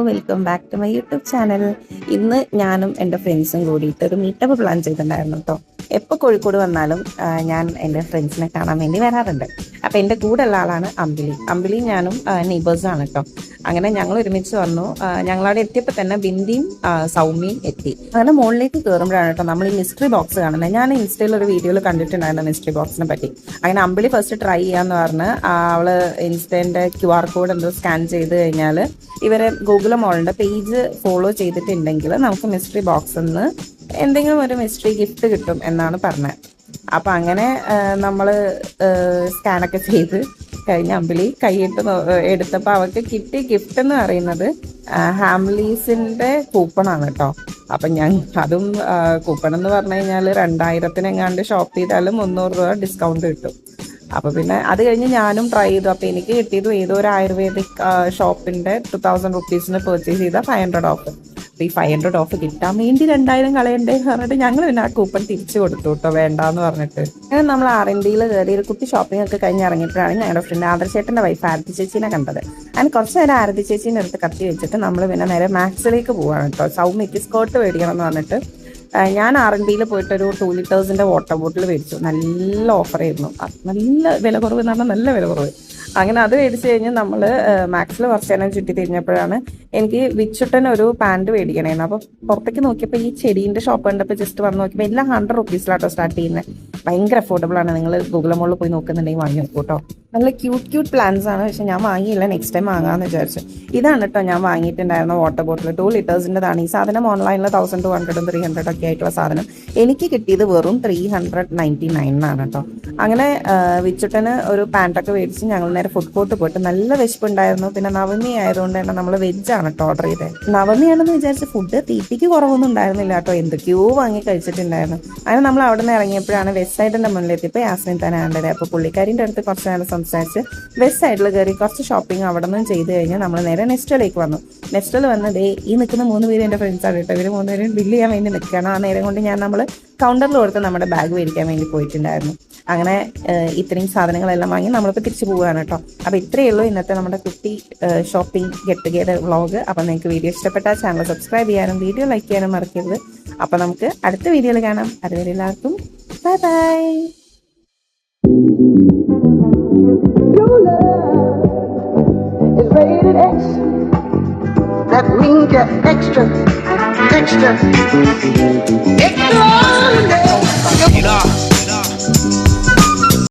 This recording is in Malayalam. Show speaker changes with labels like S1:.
S1: Welcome back to my YouTube channel. ഇന്ന് ഞാനും എൻ്റെ ഫ്രണ്ട്സും കൂടിയിട്ട് ഒരു മീറ്റപ്പ് പ്ലാൻ ചെയ്തിട്ടുണ്ടായിരുന്നു കേട്ടോ. എപ്പോൾ കോഴിക്കോട് വന്നാലും ഞാൻ എൻ്റെ ഫ്രണ്ട്സിനെ കാണാൻ വേണ്ടി വരാറുണ്ട്. അപ്പോൾ എൻ്റെ കൂടെ ഉള്ള ആളാണ് അമ്പിളി ഞാനും നെയ്ബേഴ്സാണ് കേട്ടോ. അങ്ങനെ ഞങ്ങൾ ഒരുമിച്ച് വന്നു. ഞങ്ങളവിടെ എത്തിയപ്പോൾ തന്നെ ബിന്ദിയും സൗമ്യയും എത്തി. അങ്ങനെ മുകളിലേക്ക് കയറുമ്പോഴാണ് കേട്ടോ നമ്മൾ ഈ മിസ്റ്ററി ബോക്സ് കാണുന്നത്. ഞാൻ ഇൻസ്റ്റയിൽ ഒരു വീഡിയോയിൽ കണ്ടിട്ടുണ്ടായിരുന്നു മിസ്റ്ററി ബോക്സിനെ പറ്റി. അങ്ങനെ അമ്പിളി ഫസ്റ്റ് ട്രൈ ചെയ്യാന്ന് പറഞ്ഞ് അവള് ഇൻസ്റ്റൻ്റെ QR കോഡ് എന്തോ സ്കാൻ ചെയ്ത് കഴിഞ്ഞാൽ ഇവരെ ഗൂഗിൾ മോളിൻ്റെ പേജ് ഫോളോ ചെയ്തിട്ടുണ്ടെങ്കിൽ നമുക്ക് മിസ്റ്ററി ബോക്സിൽ നിന്ന് എന്തെങ്കിലും ഒരു മിസ്റ്ററി ഗിഫ്റ്റ് കിട്ടും എന്നാണ് പറഞ്ഞത്. അപ്പം അങ്ങനെ നമ്മൾ സ്കാനൊക്കെ ചെയ്ത് കഴിഞ്ഞ അമ്പിളി കൈയിട്ട് എടുത്തപ്പോൾ അവൾക്ക് കിട്ടിയ ഗിഫ്റ്റ് എന്ന് പറയുന്നത് ഹാംലീസിൻ്റെ കൂപ്പണാണ് കേട്ടോ. അപ്പം ഞാൻ അതും കൂപ്പൺ എന്ന് പറഞ്ഞു കഴിഞ്ഞാൽ 2000-നെങ്ങാണ്ട് ഷോപ്പ് ചെയ്താലും 300 രൂപ ഡിസ്കൗണ്ട് കിട്ടും. അപ്പോൾ പിന്നെ അത് കഴിഞ്ഞ് ഞാനും ട്രൈ ചെയ്തു. അപ്പോൾ എനിക്ക് കിട്ടിയത് ഏതോ ഒരു ആയുർവേദിക് ഷോപ്പിൻ്റെ 2000 റുപ്പീസിന് പർച്ചേസ് ചെയ്ത 500 ഓഫ്. അപ്പോൾ ഈ 500 ഓഫ് കിട്ടാൻ വേണ്ടി 2000 കളയണ്ടേ പറഞ്ഞിട്ട് ഞങ്ങൾ പിന്നെ ആ കൂപ്പൺ തിരിച്ചു കൊടുത്തു കേട്ടോ, വേണ്ടാന്ന് പറഞ്ഞിട്ട്. അങ്ങനെ നമ്മൾ R&Dയിൽ കയറി ഒരു കുട്ടി ഷോപ്പിംഗ് ഒക്കെ കഴിഞ്ഞ് ഇറങ്ങിയപ്പോഴാണ് ഞങ്ങളുടെ ഫ്രണ്ട് ആദർശേട്ടൻ്റെ വൈഫ് ആരതി ചേച്ചീനെ കണ്ടത്. അങ്ങനെ കുറച്ച് നേരം ആരതി ചേച്ചീൻ്റെ അടുത്ത് കത്തി വെച്ചിട്ട് നമ്മൾ പിന്നെ നേരെ മാക്സിലേക്ക് പോവാണ് കേട്ടോ. സൗമ്യക്ക് സ്കേർട്ട് മേടിക്കണം എന്ന് പറഞ്ഞിട്ട് ഞാൻ R&Dയിൽ പോയിട്ടൊരു 2 ലിറ്റേഴ്സിൻ്റെ വാട്ടർ ബോട്ടിൽ മേടിച്ചു. നല്ല ഓഫറായിരുന്നു, നല്ല വില കുറവ് എന്ന് പറഞ്ഞാൽ നല്ല വില കുറവ്. അങ്ങനെ അത് മേടിച്ച് കഴിഞ്ഞ് നമ്മൾ മാക്സിൽ കുറച്ച് നേരം ചുറ്റി തിരിഞ്ഞപ്പോഴാണ് എനിക്ക് വിച്ചുട്ടൻ ഒരു പാൻറ് മേടിക്കണേന്ന്. അപ്പോൾ പുറത്തേക്ക് നോക്കിയപ്പോൾ ഈ ചെടീൻ്റെ ഷോപ്പ് കണ്ടപ്പോൾ ജസ്റ്റ് വന്ന് നോക്കിയപ്പോൾ എല്ലാം 100 റുപ്പീസിലാട്ടോ സ്റ്റാർട്ട് ചെയ്യുന്നത്. ഭയങ്കര അഫോർഡബിൾ ആണ്. നിങ്ങൾ ഗൂഗിൾ മോളിൽ പോയി നോക്കുന്നുണ്ടെങ്കിൽ വാങ്ങി നോക്കൂ കേട്ടോ. നല്ല ക്യൂട്ട് പ്ലാൻസ് ആണ്. പക്ഷെ ഞാൻ വാങ്ങിയില്ല, നെക്സ്റ്റ് ടൈം വാങ്ങാമെന്ന് വിചാരിച്ചു. ഇതാണ് കേട്ടോ ഞാൻ വാങ്ങിയിട്ടുണ്ടായിരുന്ന വാട്ടർ ബോട്ടിൽ. 2 ലിറ്റേഴ്സിൻ്റെതാണ്. ഈ സാധനം ഓൺലൈനിൽ 1200 300 ഒക്കെ ആയിട്ടുള്ള സാധനം. എനിക്ക് കിട്ടിയത് വെറും 399 കേട്ടോ. അങ്ങനെ വിച്ചുട്ടന് ഒരു പാൻറ്റൊക്കെ മേടിച്ച് ഞങ്ങൾ നേരെ ഫുഡ് കോർട്ട് പോയിട്ട് നല്ല വിശപ്പുണ്ടായിരുന്നു. പിന്നെ നവമി ആയതുകൊണ്ട് തന്നെ നമ്മൾ വെജാണ് കേട്ടോ ഓർഡർ ചെയ്തത്. നവമിയാണെന്ന് വിചാരിച്ച് ഫുഡ് തീറ്റിക്ക് കുറവൊന്നും ഉണ്ടായിരുന്നില്ല കേട്ടോ, എന്തൊക്കെയോ വാങ്ങി കഴിച്ചിട്ടുണ്ടായിരുന്നു. അങ്ങനെ നമ്മൾ അവിടെ നിന്ന് ഇറങ്ങിയപ്പോഴാണ് വെസ്റ്റ് സൈഡിൻ്റെ മുന്നിലെത്തിയപ്പോൾ യാസ്മിൻ തന്നെ കണ്ടത്. അപ്പോൾ പുള്ളിക്കാരിൻ്റെ അടുത്ത് കുറച്ച് നേരം സംസാരിച്ച് വെസ്റ്റ് സൈഡിൽ കയറി കുറച്ച് ഷോപ്പിംഗ് അവിടെ നിന്നും ചെയ്ത് കഴിഞ്ഞാൽ നമ്മൾ നേരെ നെസ്റ്റോയിലേക്ക് വന്നു. നെസ്റ്റോയിൽ വന്ന് ഈ നിൽക്കുന്ന 3 പേര് എൻ്റെ ഫ്രണ്ട്സാണ് കേട്ടോ. ഇവർ 3 പേരും ബില്ല് ചെയ്യാൻ വേണ്ടി നിൽക്കുകയാണ്. ആ നേരം കൊണ്ട് നമ്മൾ കൗണ്ടറിൽ കൊടുത്ത് നമ്മുടെ ബാഗ് മേടിക്കാൻ വേണ്ടി പോയിട്ടുണ്ടായിരുന്നു. അങ്ങനെ ഇത്രയും സാധനങ്ങളെല്ലാം വാങ്ങി നമ്മളിപ്പോൾ തിരിച്ചു പോവുകയാണ് കേട്ടോ. അപ്പോൾ ഇത്രയേ ഉള്ളൂ ഇന്നത്തെ നമ്മുടെ കുട്ടി ഷോപ്പിംഗ് ഗെറ്റ് ടുഗെദർ വ്ളോഗ്. അപ്പോൾ നിങ്ങൾക്ക് വീഡിയോ ഇഷ്ടപ്പെട്ടാൽ ചാനൽ സബ്സ്ക്രൈബ് ചെയ്യാനും വീഡിയോ ലൈക്ക് ചെയ്യാനും മറക്കരുത്. അപ്പോൾ നമുക്ക് അടുത്ത വീഡിയോയിൽ കാണാം. അതുവരെ എല്ലാവർക്കും bye bye.
S2: That means you're extra. Extraordinary.